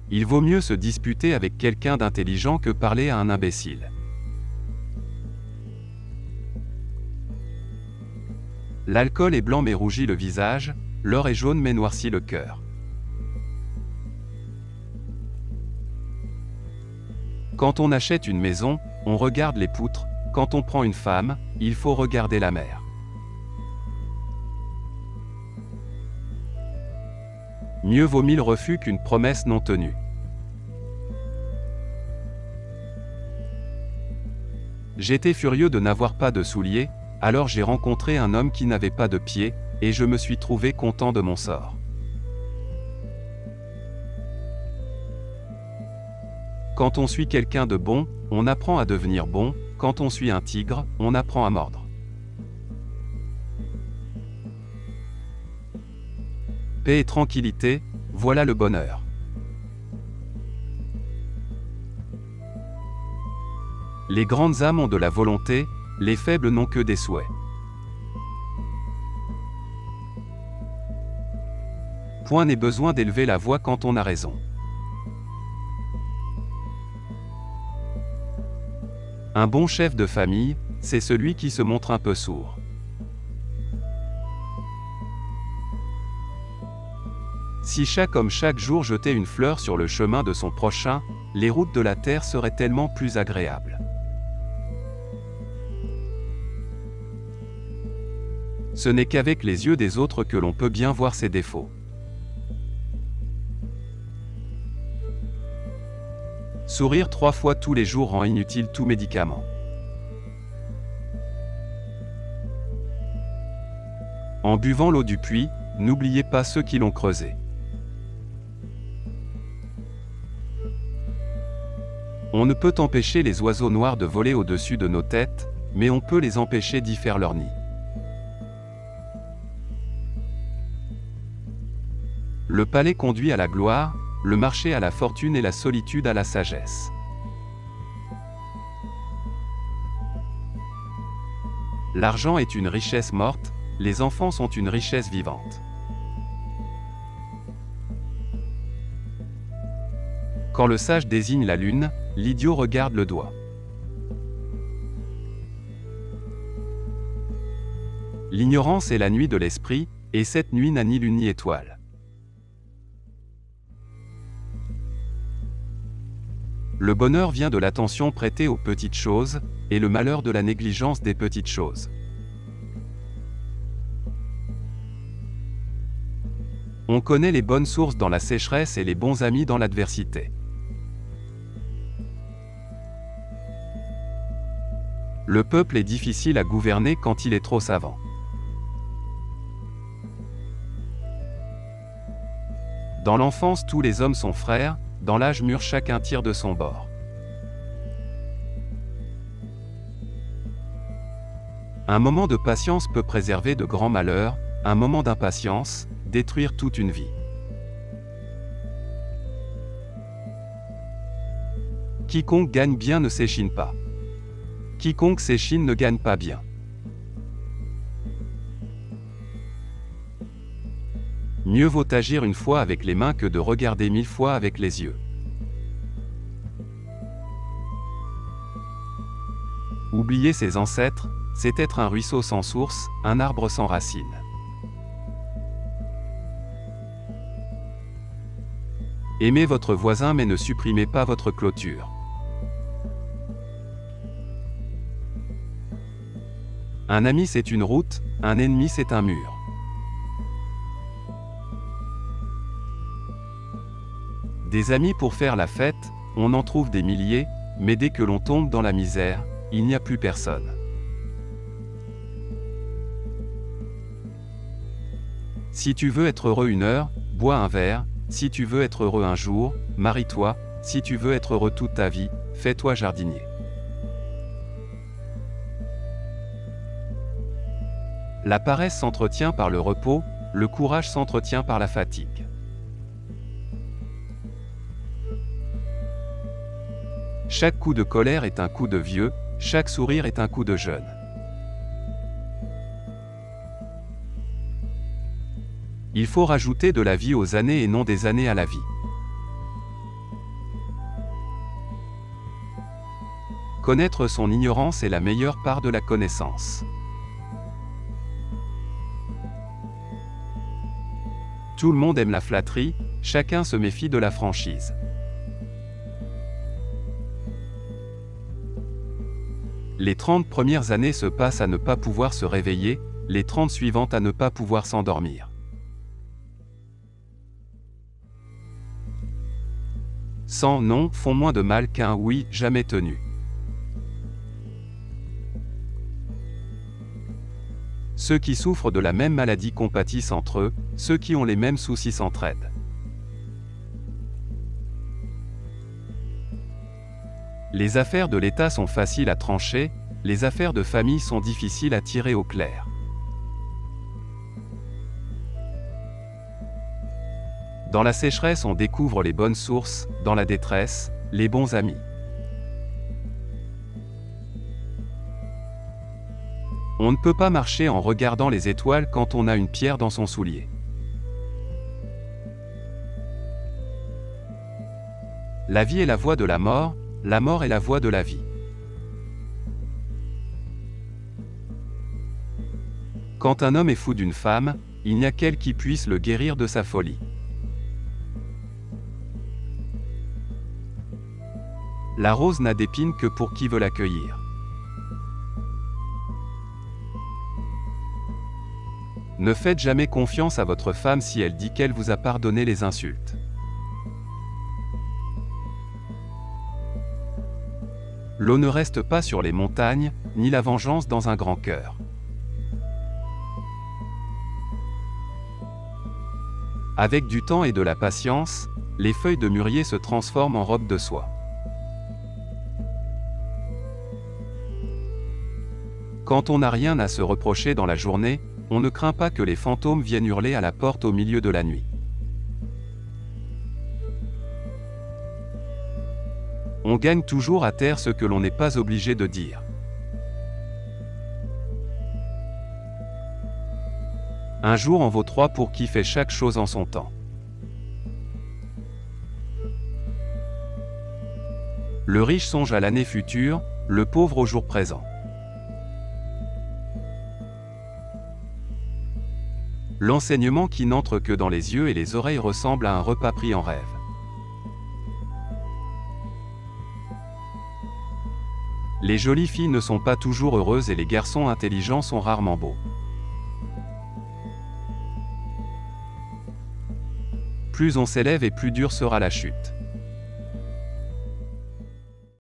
Il vaut mieux se disputer avec quelqu'un d'intelligent que parler à un imbécile. L'alcool est blanc mais rougit le visage, l'or est jaune mais noircit le cœur. Quand on achète une maison, on regarde les poutres, quand on prend une femme, il faut regarder la mer. Mieux vaut 1000 refus qu'une promesse non tenue. J'étais furieux de n'avoir pas de souliers, alors j'ai rencontré un homme qui n'avait pas de pieds, et je me suis trouvé content de mon sort. Quand on suit quelqu'un de bon, on apprend à devenir bon, quand on suit un tigre, on apprend à mordre. Paix et tranquillité, voilà le bonheur. Les grandes âmes ont de la volonté, les faibles n'ont que des souhaits. Point n'est besoin d'élever la voix quand on a raison. Un bon chef de famille, c'est celui qui se montre un peu sourd. Si chaque homme chaque jour jetait une fleur sur le chemin de son prochain, les routes de la terre seraient tellement plus agréables. Ce n'est qu'avec les yeux des autres que l'on peut bien voir ses défauts. Sourire 3 fois tous les jours rend inutile tout médicament. En buvant l'eau du puits, n'oubliez pas ceux qui l'ont creusé. On ne peut empêcher les oiseaux noirs de voler au-dessus de nos têtes, mais on peut les empêcher d'y faire leur nid. Le palais conduit à la gloire, le marché à la fortune et la solitude à la sagesse. L'argent est une richesse morte, les enfants sont une richesse vivante. Quand le sage désigne la lune, l'idiot regarde le doigt. L'ignorance est la nuit de l'esprit, et cette nuit n'a ni lune ni étoile. Le bonheur vient de l'attention prêtée aux petites choses, et le malheur de la négligence des petites choses. On connaît les bonnes sources dans la sécheresse et les bons amis dans l'adversité. Le peuple est difficile à gouverner quand il est trop savant. Dans l'enfance tous les hommes sont frères, dans l'âge mûr chacun tire de son bord. Un moment de patience peut préserver de grands malheurs, un moment d'impatience, détruire toute une vie. Quiconque gagne bien ne s'échine pas. Quiconque s'échine ne gagne pas bien. Mieux vaut agir une fois avec les mains que de regarder 1000 fois avec les yeux. Oublier ses ancêtres, c'est être un ruisseau sans source, un arbre sans racines. Aimez votre voisin mais ne supprimez pas votre clôture. Un ami c'est une route, un ennemi c'est un mur. Des amis pour faire la fête, on en trouve des milliers, mais dès que l'on tombe dans la misère, il n'y a plus personne. Si tu veux être heureux une heure, bois un verre, si tu veux être heureux un jour, marie-toi, si tu veux être heureux toute ta vie, fais-toi jardinier. La paresse s'entretient par le repos, le courage s'entretient par la fatigue. Chaque coup de colère est un coup de vieux, chaque sourire est un coup de jeune. Il faut rajouter de la vie aux années et non des années à la vie. Connaître son ignorance est la meilleure part de la connaissance. Tout le monde aime la flatterie, chacun se méfie de la franchise. Les 30 premières années se passent à ne pas pouvoir se réveiller, les 30 suivantes à ne pas pouvoir s'endormir. 100 non font moins de mal qu'un oui jamais tenu. Ceux qui souffrent de la même maladie compatissent entre eux, ceux qui ont les mêmes soucis s'entraident. Les affaires de l'État sont faciles à trancher, les affaires de famille sont difficiles à tirer au clair. Dans la sécheresse, on découvre les bonnes sources, dans la détresse, les bons amis. On ne peut pas marcher en regardant les étoiles quand on a une pierre dans son soulier. La vie est la voie de la mort est la voie de la vie. Quand un homme est fou d'une femme, il n'y a qu'elle qui puisse le guérir de sa folie. La rose n'a d'épines que pour qui veut la cueillir. Ne faites jamais confiance à votre femme si elle dit qu'elle vous a pardonné les insultes. L'eau ne reste pas sur les montagnes, ni la vengeance dans un grand cœur. Avec du temps et de la patience, les feuilles de mûrier se transforment en robe de soie. Quand on n'a rien à se reprocher dans la journée, on ne craint pas que les fantômes viennent hurler à la porte au milieu de la nuit. On gagne toujours à taire ce que l'on n'est pas obligé de dire. Un jour en vaut 3 pour qui fait chaque chose en son temps. Le riche songe à l'année future, le pauvre au jour présent. L'enseignement qui n'entre que dans les yeux et les oreilles ressemble à un repas pris en rêve. Les jolies filles ne sont pas toujours heureuses et les garçons intelligents sont rarement beaux. Plus on s'élève et plus dure sera la chute.